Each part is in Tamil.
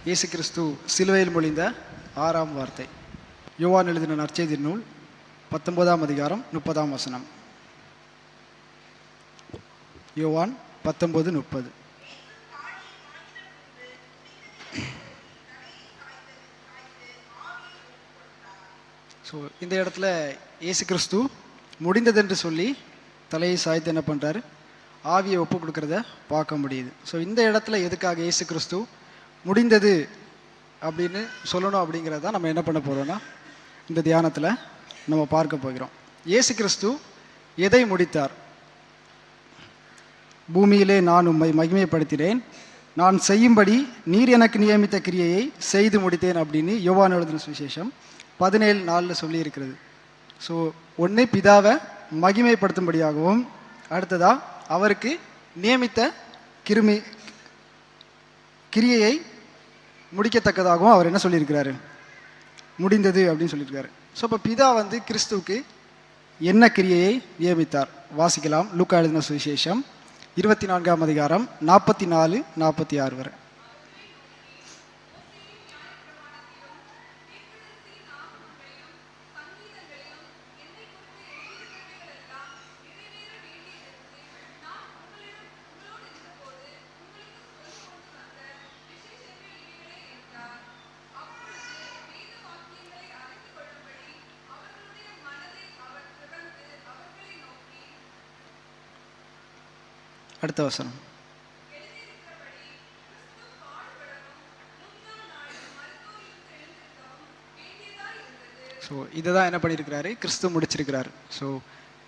இயேசு கிறிஸ்து சிலுவையில் மொழிந்த 6ஆம் வார்த்தை. யோவான் எழுதின நற்செய்தி நூல் 19ஆம் அதிகாரம் 30ஆம் வசனம். யோவான் 19:30. ஸோ இந்த இடத்துல இயேசு கிறிஸ்து முடிந்ததென்று சொல்லி தலையை சாய்த்து என்ன பண்ணுறாரு, ஆவியை ஒப்பு கொடுக்குறத பார்க்க முடியுது. ஸோ இந்த இடத்துல எதுக்காக இயேசு கிறிஸ்து முடிந்தது அப்படின்னு சொல்லணும் அப்படிங்கிறத நம்ம என்ன பண்ண போகிறோம்னா இந்த தியானத்தில் நம்ம பார்க்க போகிறோம். இயேசு கிறிஸ்து எதை முடித்தார்? பூமியிலே நான் உம்மை மகிமைப்படுத்தினேன், நான் செய்யும்படி நீர் எனக்கு நியமித்த கிரியையை செய்து முடித்தேன் அப்படின்னு யோவான் எழுதின சுவிசேஷம் 17:4 சொல்லியிருக்கிறது. ஸோ ஒன்று பிதாவை மகிமைப்படுத்தும்படியாகவும், அடுத்ததாக அவருக்கு நியமித்த கிரியையை முடிக்கத்தக்கதாகவும் அவர் என்ன சொல்லியிருக்கிறாரு, முடிந்தது அப்படின்னு சொல்லியிருக்காரு. ஸோ இப்போ பிதா கிறிஸ்துவுக்கு என்ன கிரியையை நியமித்தார்? வாசிக்கலாம். லூக்கா எழுதின சுவிசேஷம் 24ஆம் அதிகாரம் 44-46 வரை. அடுத்த வசனம். ஸோ இதை தான் என்ன பண்ணியிருக்கிறாரு, கிறிஸ்து முடிச்சிருக்கிறாரு. ஸோ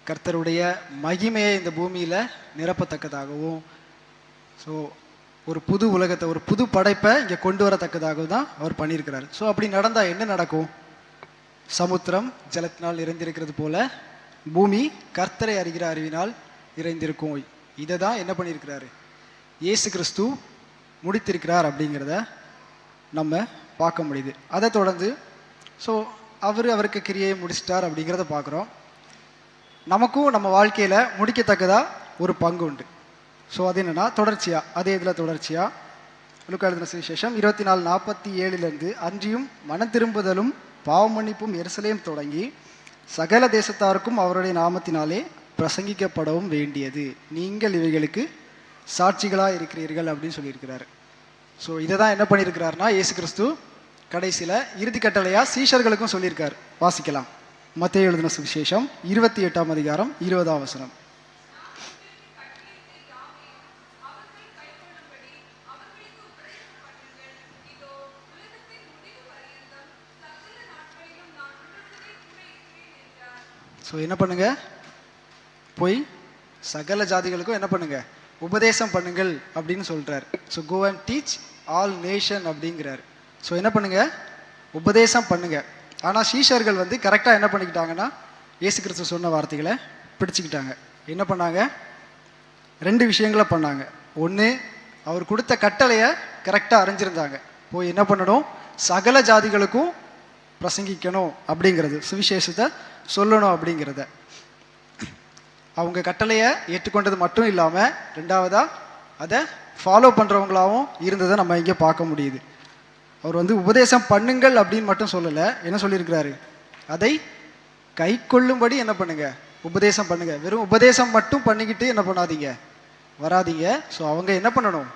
கர்த்தருடைய மகிமையை இந்த பூமியில் நிரப்பத்தக்கதாகவும், ஸோ ஒரு புது உலகத்தை, ஒரு புது படைப்பை இங்கே கொண்டு வரத்தக்கதாகவும் தான் அவர் பண்ணியிருக்கிறாரு. ஸோ அப்படி நடந்தால் என்ன நடக்கும்? சமுத்திரம் ஜலத்தினால் நிறைந்திருக்கிறது போல பூமி கர்த்தரை அறிகிற அறிவினால் நிறைந்திருக்கும். இதை தான் என்ன பண்ணியிருக்கிறாரு, இயேசு கிறிஸ்து முடித்திருக்கிறார் அப்படிங்கிறத நம்ம பார்க்க முடியுது. அதை தொடர்ந்து ஸோ அவருக்கு கிரியை முடிச்சிட்டார் அப்படிங்கிறத பார்க்குறோம். நமக்கும் நம்ம வாழ்க்கையில் முடிக்கத்தக்கதாக ஒரு பங்கு உண்டு. ஸோ அது என்னென்னா தொடர்ச்சியாக, அதே இதில் தொடர்ச்சியாக லூக்கா எழுதின சுவிசேஷம் 24:47 அன்றியும் மனம் திரும்புதலும் பாவமன்னிப்பும் எருசலேம் தொடங்கி சகல தேசத்தாருக்கும் அவருடைய நாமத்தினாலே பிரசங்கிக்கப்படவும் வேண்டியது, நீங்கள் இவைகளுக்கு சாட்சிகளாக இருக்கிறீர்கள் அப்படின்னு சொல்லியிருக்கிறாரு. ஸோ இதை தான் என்ன பண்ணியிருக்கிறாருனா இயேசு கிறிஸ்து கடைசியில் இறுதி கட்டளையாக சீஷர்களுக்கும் சொல்லியிருக்காரு. வாசிக்கலாம். மத்தேயு எழுதின சுவிசேஷம் 28ஆம் அதிகாரம் 20ஆம் வசனம். ஸோ என்ன பண்ணுங்க, போய் சகல ஜாதிகளுக்கும் என்ன பண்ணுங்க, உபதேசம் பண்ணுங்கள் அப்படின்னு சொல்றாரு. So go and teach all nation அப்படிங்கிறாரு. ஸோ என்ன பண்ணுங்க, உபதேசம் பண்ணுங்க. ஆனால் சீஷர்கள் கரெக்டாக என்ன பண்ணிக்கிட்டாங்கன்னா இயேசு கிறிஸ்து சொன்ன வார்த்தைகளை பிடிச்சிக்கிட்டாங்க. என்ன பண்ணாங்க, 2 விஷயங்களை பண்ணாங்க. ஒன்று, அவர் கொடுத்த கட்டளையை கரெக்டாக அறிஞ்சிருந்தாங்க. போய் என்ன பண்ணணும், சகல ஜாதிகளுக்கும் பிரசங்கிக்கணும் அப்படிங்கிறது, சுவிசேஷத்தை சொல்லணும் அப்படிங்கிறத அவங்க கட்டளையை ஏற்றுக்கொண்டது மட்டும் இல்லாமல், ரெண்டாவதாக அதை ஃபாலோ பண்ணுறவங்களாகவும் இருந்ததை நம்ம இங்கே பார்க்க முடியுது. அவர் உபதேசம் பண்ணுங்கள் அப்படின்னு மட்டும் சொல்லலை, என்ன சொல்லியிருக்கிறாரு, அதை கை கொள்ளும்படி என்ன பண்ணுங்க, உபதேசம் பண்ணுங்க. வெறும் உபதேசம் மட்டும் பண்ணிக்கிட்டு என்ன பண்ணாதீங்க, வராதீங்க. ஸோ அவங்க என்ன பண்ணணும்,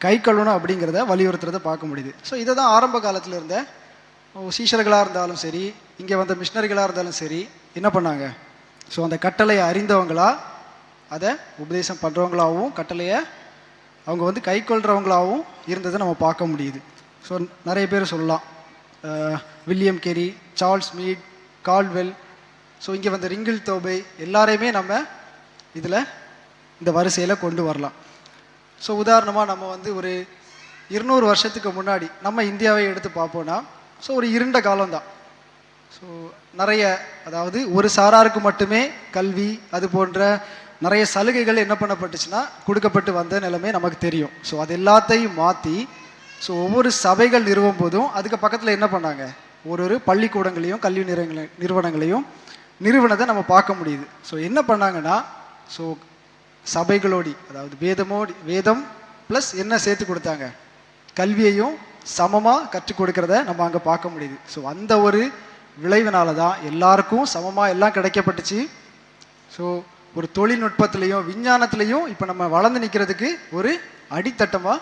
கை கொள்ளணும் அப்படிங்கிறத வலியுறுத்துறதை பார்க்க முடியுது. ஸோ இதை தான் ஆரம்ப காலத்தில் இருந்த சீஷர்களாக இருந்தாலும் சரி, இங்கே வந்த மிஷினரிகளாக இருந்தாலும் சரி என்ன பண்ணாங்க, ஸோ அந்த கட்டளையை அறிந்தவங்களா, அதை உபதேசம் பண்ணுறவங்களாகவும், கட்டளையை அவங்க கை கொள்கிறவங்களாகவும் இருந்ததை நம்ம பார்க்க முடியுது. ஸோ நிறைய பேர் சொல்லலாம், William carry, Charles meet, Caldwell, so இங்கே ரிங்கிள் தோபை, எல்லாரையுமே நம்ம இதில் இந்த வரிசையில் கொண்டு வரலாம். ஸோ உதாரணமாக நம்ம ஒரு 200 வருஷத்துக்கு முன்னாடி நம்ம இந்தியாவை எடுத்து பார்ப்போன்னா, ஸோ ஒரு இருண்ட காலம்தான். ஸோ நிறைய, அதாவது ஒரு சாராருக்கு மட்டுமே கல்வி, அது போன்ற நிறைய சலுகைகள் என்ன பண்ணப்பட்டுச்சுன்னா கொடுக்கப்பட்டு வந்த நிலைமை நமக்கு தெரியும். ஸோ அது எல்லாத்தையும் மாற்றி, ஸோ ஒவ்வொரு சபைகள் நிறுவும் போதும் அதுக்கு பக்கத்தில் என்ன பண்ணாங்க, ஒரு பள்ளிக்கூடங்களையும் கல்வி நிறுவனங்களையும் நிறுவனத்தை நம்ம பார்க்க முடியுது. ஸோ என்ன பண்ணாங்கன்னா, ஸோ சபைகளோடி, அதாவது வேதம் ப்ளஸ் என்ன சேர்த்து கொடுத்தாங்க, கல்வியையும் சமமாக கற்றுக் கொடுக்கறத நம்ம அங்கே பார்க்க முடியுது. ஸோ அந்த ஒரு விளைவினால தான் எல்லாருக்கும் சமமாக எல்லாம் கிடைக்கப்பட்டுச்சு. ஸோ ஒரு தொழில்நுட்பத்திலையும் விஞ்ஞானத்திலையும் இப்போ நம்ம வளர்ந்து நிற்கிறதுக்கு ஒரு அடித்தட்டமாக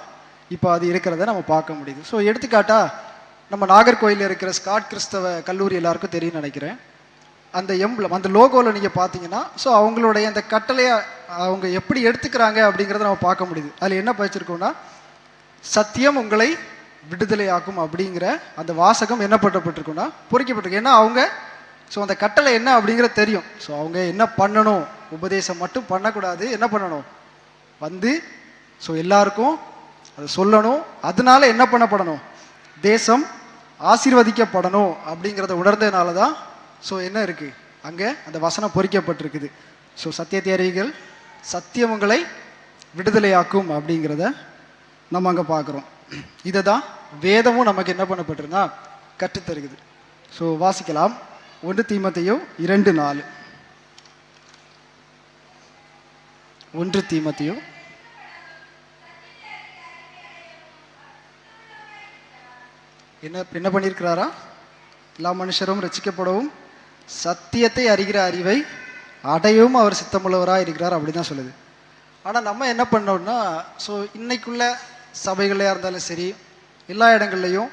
இப்போ அது இருக்கிறத நம்ம பார்க்க முடியுது. ஸோ எடுத்துக்காட்டா நம்ம நாகர்கோயிலில் இருக்கிற ஸ்காட் கிறிஸ்தவ கல்லூரி எல்லாருக்கும் தெரியும்னு நினைக்கிறேன். அந்த எம்பளம் அந்த லோகோவில் நீங்கள் பார்த்தீங்கன்னா ஸோ அவங்களுடைய அந்த கட்டளையை அவங்க எப்படி எடுத்துக்கிறாங்க அப்படிங்கிறத நம்ம பார்க்க முடியுது. அதில் என்ன படிச்சிருக்கோம்னா, சத்தியம் உங்களை விடுதலையாக்கும் அப்படிங்கிற அந்த வாசகம் என்ன பண்ணப்பட்டிருக்குன்னா பொறிக்கப்பட்டிருக்கு. ஏன்னா அவங்க ஸோ அந்த கட்டளை என்ன அப்படிங்கிறது தெரியும். ஸோ அவங்க என்ன பண்ணணும், உபதேசம் மட்டும் பண்ணக்கூடாது, என்ன பண்ணணும், வந்து ஸோ எல்லாருக்கும் அதை சொல்லணும். அதனால என்ன பண்ணப்படணும், தேசம் ஆசீர்வதிக்கப்படணும் அப்படிங்கிறத உணர்ந்ததுனால தான் ஸோ என்ன இருக்குது அங்கே அந்த வசனம் பொறிக்கப்பட்டிருக்குது. ஸோ சத்தியத்தை அறிவிகள், சத்தியம் உங்களை விடுதலையாக்கும் அப்படிங்கிறத நம்ம அங்கே பார்க்குறோம். இதை தான் வேதமும் நமக்கு என்ன பண்ணப்பட்டிருந்தா கற்றுத்தருகுது. ஸோ வாசிக்கலாம். 1 தீமோத்தேயு 2:4. 1 தீமோத்தேயு என்ன பண்ணியிருக்கிறாரா, எல்லா மனுஷரும் ரட்சிக்கப்படவும் சத்தியத்தை அறிகிற அறிவை அடையவும் அவர் சித்தமுள்ளவராக இருக்கிறார் அப்படி தான் சொல்லுது. ஆனால் நம்ம என்ன பண்ணோம்னா, ஸோ இன்னைக்குள்ள சபைகளையாக இருந்தாலும் சரி எல்லா இடங்கள்லையும்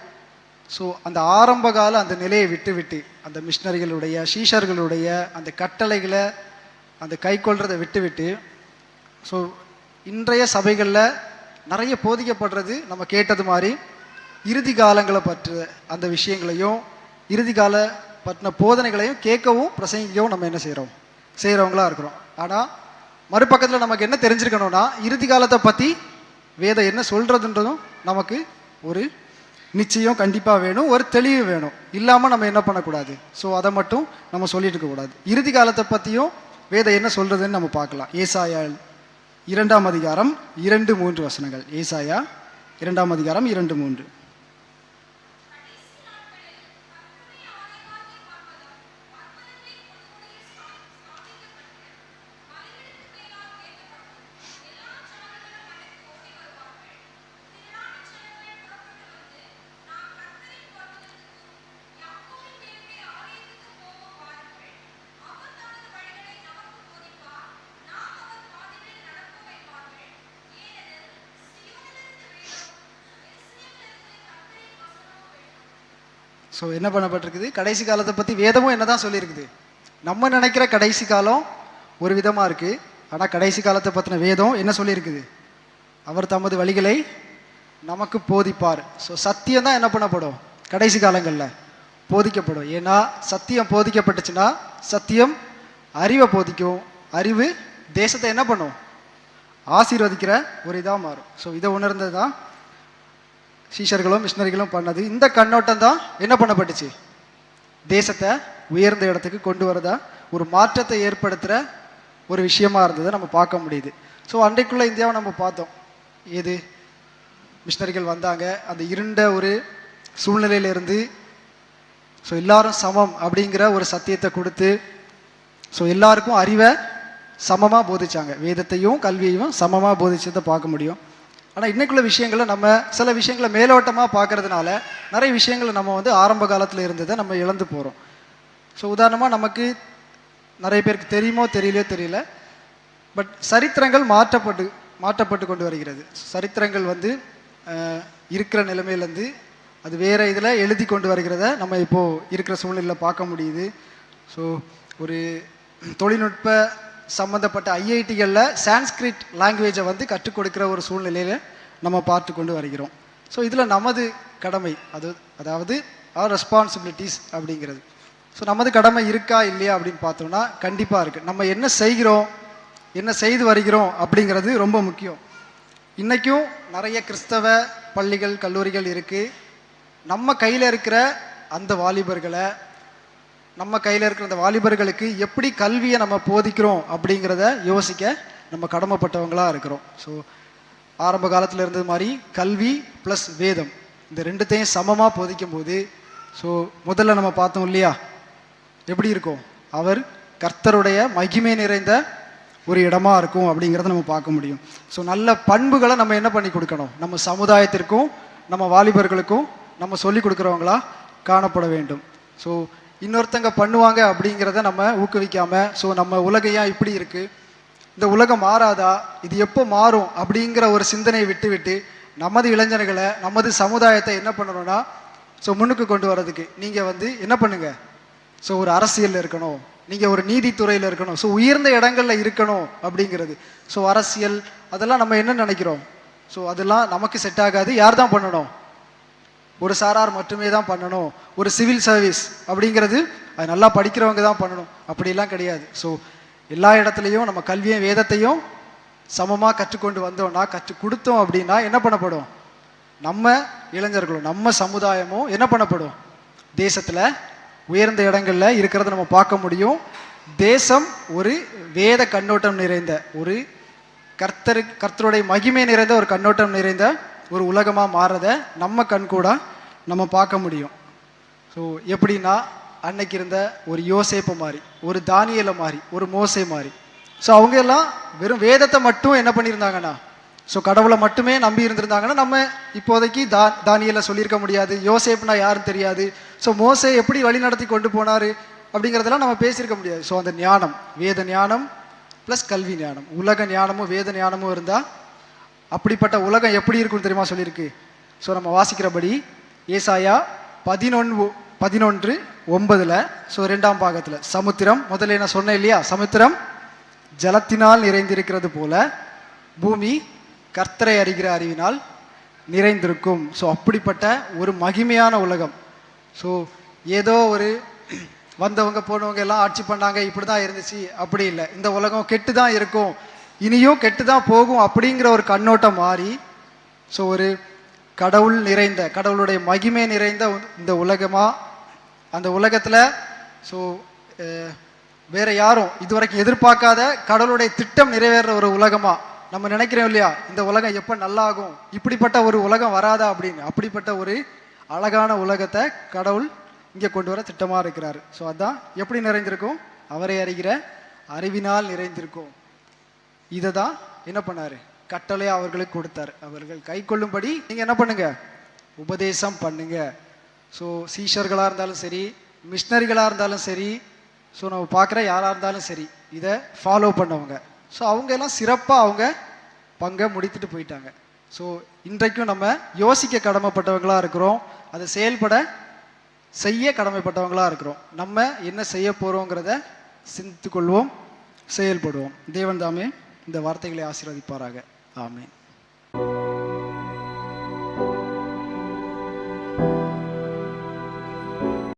ஸோ அந்த ஆரம்பகால அந்த நிலையை விட்டு அந்த மிஷினரிகளுடைய சீஷர்களுடைய அந்த கட்டளைகளை அந்த கை கொள்றதை விட்டு ஸோ இன்றைய சபைகளில் நிறைய போதிக்கப்படுறது நம்ம கேட்டது மாதிரி இறுதி காலங்களை பற்ற அந்த விஷயங்களையும் இறுதி கால பற்றின போதனைகளையும் கேட்கவும் பிரசங்கிக்கவும் நம்ம என்ன செய்கிறவங்களா இருக்கிறோம். ஆனால் மறுபக்கத்தில் நமக்கு என்ன தெரிஞ்சிருக்கணும்னா, இறுதி காலத்தை பற்றி வேதம் என்ன சொல்கிறதுன்றதும் நமக்கு ஒரு நிச்சயம் கண்டிப்பாக வேணும், ஒரு தெளிவு வேணும். இல்லாமல் நம்ம என்ன பண்ணக்கூடாது, ஸோ அதை மட்டும் நம்ம சொல்லிட்டு இருக்கக்கூடாது. இறுதி காலத்தை பற்றியும் வேதம் என்ன சொல்கிறதுன்னு நம்ம பார்க்கலாம். ஏசாயா 2ஆம் அதிகாரம் 2-3 வசனங்கள். ஏசாயா 2ஆம் அதிகாரம் 2-3. ஸோ என்ன பண்ணப்பட்டிருக்குது, கடைசி காலத்தை பற்றி வேதமும் என்ன தான் சொல்லியிருக்குது. நம்ம நினைக்கிற கடைசி காலம் ஒரு விதமாக இருக்குது, ஆனால் கடைசி காலத்தை பற்றின வேதம் என்ன சொல்லியிருக்குது, அவர் தமது வழிகளை நமக்கு போதிப்பார். ஸோ சத்தியம் தான் என்ன பண்ணப்படும், கடைசி காலங்களில் போதிக்கப்படும். ஏன்னா சத்தியம் போதிக்கப்பட்டுச்சுன்னா சத்தியம் அறிவை போதிக்கும், அறிவு தேசத்தை என்ன பண்ணும், ஆசீர்வதிக்கிற ஒரு இதாக மாறும். ஸோ இதை உணர்ந்தது தான் சீஷர்களும் மிஷினரிகளும் பண்ணது. இந்த கண்ணோட்டம் தான் என்ன பண்ணப்பட்டுச்சு, தேசத்தை உயர்ந்த இடத்துக்கு கொண்டு வரதா ஒரு மாற்றத்தை ஏற்படுத்துகிற ஒரு விஷயமா இருந்ததை நம்ம பார்க்க முடியுது. ஸோ அன்றைக்குள்ள இந்தியாவை நம்ம பார்த்தோம். ஏது மிஷினரிகள் வந்தாங்க, அந்த இருண்ட ஒரு சூழ்நிலையிலிருந்து ஸோ எல்லாரும் சமம் அப்படிங்கிற ஒரு சத்தியத்தை கொடுத்து ஸோ எல்லாருக்கும் அறிவை சமமாக போதிச்சாங்க, வேதத்தையும் கல்வியையும் சமமாக போதிச்சதை பார்க்க முடியும். ஆனால் இன்னைக்குள்ள விஷயங்களை நம்ம சில விஷயங்களை மேலோட்டமாக பார்க்கறதுனால நிறைய விஷயங்களை நம்ம வந்து ஆரம்ப காலத்தில் இருந்ததை நம்ம இழந்து போகிறோம். ஸோ உதாரணமாக நமக்கு நிறைய பேருக்கு தெரியுமோ தெரியல, பட் சரித்திரங்கள் மாற்றப்பட்டு கொண்டு வருகிறது. சரித்திரங்கள் வந்து இருக்கிற நிலைமையிலேருந்து அது வேறு இதில் எழுதி கொண்டு வருகிறத நம்ம இப்போது இருக்கிற சூழ்நிலையில் பார்க்க முடியுது. ஸோ ஒரு தொழில்நுட்ப சம்மந்தப்பட்ட ஐஐடிகளில் சான்ஸ்கிரிட் லாங்குவேஜை வந்து கற்றுக் கொடுக்குற ஒரு சூழ்நிலையில் நம்ம பார்த்து கொண்டு வருகிறோம். ஸோ இதில் நமது கடமை அதாவது ஆர் ரெஸ்பான்சிபிலிட்டிஸ் அப்படிங்கிறது. ஸோ நமது கடமை இருக்கா இல்லையா அப்படின்னு பார்த்தோம்னா கண்டிப்பாக இருக்குது. நம்ம என்ன செய்கிறோம், என்ன செய்து வருகிறோம் அப்படிங்கிறது ரொம்ப முக்கியம். இன்றைக்கும் நிறைய கிறிஸ்தவ பள்ளிகள் கல்லூரிகள் இருக்குது. நம்ம கையில் இருக்கிற அந்த வாலிபர்களுக்கு எப்படி கல்வியை நம்ம போதிக்கிறோம் அப்படிங்கிறத யோசிக்க நம்ம கடமைப்பட்டவங்களாக இருக்கிறோம். ஸோ ஆரம்ப காலத்தில் இருந்தது மாதிரி கல்வி ப்ளஸ் வேதம் இந்த ரெண்டுத்தையும் சமமாக போதிக்கும் போது ஸோ முதல்ல நம்ம பார்த்தோம் இல்லையா, எப்படி இருக்கும், அவர் கர்த்தருடைய மகிமை நிறைந்த ஒரு இடமா இருக்கும் அப்படிங்கிறத நம்ம பார்க்க முடியும். ஸோ நல்ல பண்புகளை நம்ம என்ன பண்ணி கொடுக்கணும், நம்ம சமுதாயத்திற்கும் நம்ம வாலிபர்களுக்கும் நம்ம சொல்லி கொடுக்குறவங்களா காணப்பட வேண்டும். ஸோ இன்னொருத்தங்க பண்ணுவாங்க அப்படிங்கிறத நம்ம ஊக்குவிக்காம, ஸோ நம்ம உலகம் ஏன் இப்படி இருக்கு, இந்த உலகம் மாறாதா, இது எப்போ மாறும் அப்படிங்கிற ஒரு சிந்தனையை விட்டு நமது இளைஞர்களை நமது சமுதாயத்தை என்ன பண்ணணும்னா ஸோ முன்னுக்கு கொண்டு வர்றதுக்கு நீங்கள் என்ன பண்ணுங்க, ஸோ ஒரு அரசியலில் இருக்கணும், நீங்கள் ஒரு நீதித்துறையில் இருக்கணும், ஸோ உயர்ந்த இடங்களில் இருக்கணும் அப்படிங்கிறது. ஸோ அரசியல் அதெல்லாம் நம்ம என்ன நினைக்கிறோம், ஸோ அதெல்லாம் நமக்கு செட் ஆகாது. யார் தான் பண்ணணும், ஒரு சாரார் மட்டுமே தான் பண்ணணும். ஒரு சிவில் சர்வீஸ் அப்படிங்கிறது அது நல்லா படிக்கிறவங்க தான் பண்ணணும், அப்படிலாம் கிடையாது. ஸோ எல்லா இடத்துலையும் நம்ம கல்வியும் வேதத்தையும் சமமாக கற்றுக்கொண்டு வந்தோம்னா, கற்றுக் கொடுத்தோம் அப்படின்னா என்ன பண்ணப்படும், நம்ம இளைஞர்களும் நம்ம சமுதாயமும் என்ன பண்ணப்படும், தேசத்தில் உயர்ந்த இடங்களில் இருக்கிறத நம்ம பார்க்க முடியும். தேசம் ஒரு வேத கண்ணோட்டம் நிறைந்த, ஒரு கர்த்தருடைய மகிமை நிறைந்த ஒரு கண்ணோட்டம் நிறைந்த ஒரு உலகமாக மாறதை நம்ம கண் கூட நம்ம பார்க்க முடியும். ஸோ எப்படின்னா, அன்னைக்கு இருந்த ஒரு யோசேப்பு மாதிரி, ஒரு தானியேலை மாதிரி, ஒரு மோசே மாதிரி. ஸோ அவங்க எல்லாம் வெறும் வேதத்தை மட்டும் என்ன பண்ணியிருந்தாங்கன்னா, ஸோ கடவுளை மட்டுமே நம்பி இருந்திருந்தாங்கன்னா நம்ம இப்போதைக்கு தானியேலை சொல்லியிருக்க முடியாது, யோசேப்புனா யாருன்னு தெரியாது, ஸோ மோசே எப்படி வழி நடத்தி கொண்டு போனார் அப்படிங்கிறதெல்லாம் நம்ம பேசியிருக்க முடியாது. ஸோ அந்த ஞானம், வேத ஞானம் ப்ளஸ் கல்வி ஞானம், உலக ஞானமும் வேத ஞானமும் இருந்தால் அப்படிப்பட்ட உலகம் எப்படி இருக்குன்னு தெரியுமா சொல்லியிருக்கு. ஸோ நம்ம வாசிக்கிறபடி ஏசாயா 11:9 ஸோ 2ஆம் பாகத்தில், சமுத்திரம், முதல்ல நான் சொன்னேன் இல்லையா, சமுத்திரம் ஜலத்தினால் நிறைந்திருக்கிறது போல பூமி கர்த்தரை அறிகிற அறிவினால் நிறைந்திருக்கும். ஸோ அப்படிப்பட்ட ஒரு மகிமையான உலகம். ஸோ ஏதோ ஒரு வந்தவங்க போனவங்க எல்லாம் ஆட்சி பண்ணாங்க, இப்படி தான் இருந்துச்சு, அப்படி இல்லை. இந்த உலகம் கெட்டு தான் இருக்கும், இனியும் கெட்டு தான் போகும் அப்படிங்கிற ஒரு கண்ணோட்டம் மாறி, ஸோ ஒரு கடவுள் நிறைந்த, கடவுளுடைய மகிமை நிறைந்த இந்த உலகமாக, அந்த உலகத்தில் ஸோ வேற யாரும் இதுவரைக்கும் எதிர்பார்க்காத கடவுளுடைய திட்டம் நிறைவேற ஒரு உலகமாக நம்ம நினைக்கிறோம் இல்லையா, இந்த உலகம் எப்போ நல்லாகும், இப்படிப்பட்ட ஒரு உலகம் வராதா அப்படின்னு. அப்படிப்பட்ட ஒரு அழகான உலகத்தை கடவுள் இங்கே கொண்டு வர திட்டமாக இருக்கிறாரு. ஸோ அதான் எப்படி நிறைந்திருக்கும், அவரை அறிகிற அறிவினால் நிறைந்திருக்கும். இதை தான் என்ன பண்ணாரு, கட்டளை அவர்களுக்கு கொடுத்தார். அவர்கள் கை கொள்ளும்படி நீங்கள் என்ன பண்ணுங்க, உபதேசம் பண்ணுங்க. ஸோ சீஷர்களாக இருந்தாலும் சரி, மிஷினரிகளாக இருந்தாலும் சரி, ஸோ நம்ம பார்க்குற யாராக இருந்தாலும் சரி, இதை ஃபாலோ பண்ணவங்க. ஸோ அவங்க எல்லாம் சிறப்பாக அவங்க பங்கை முடித்துட்டு போயிட்டாங்க. ஸோ இன்றைக்கும் நம்ம யோசிக்க கடமைப்பட்டவங்களாக இருக்கிறோம், அதை செய்ய கடமைப்பட்டவங்களாக இருக்கிறோம். நம்ம என்ன செய்ய போகிறோங்கிறத சிந்தித்து கொள்வோம், செயல்படுவோம். தேவன் தாமே இந்த வார்த்தைகளை ஆசீர்வதிப்பாராக. ஆமென்.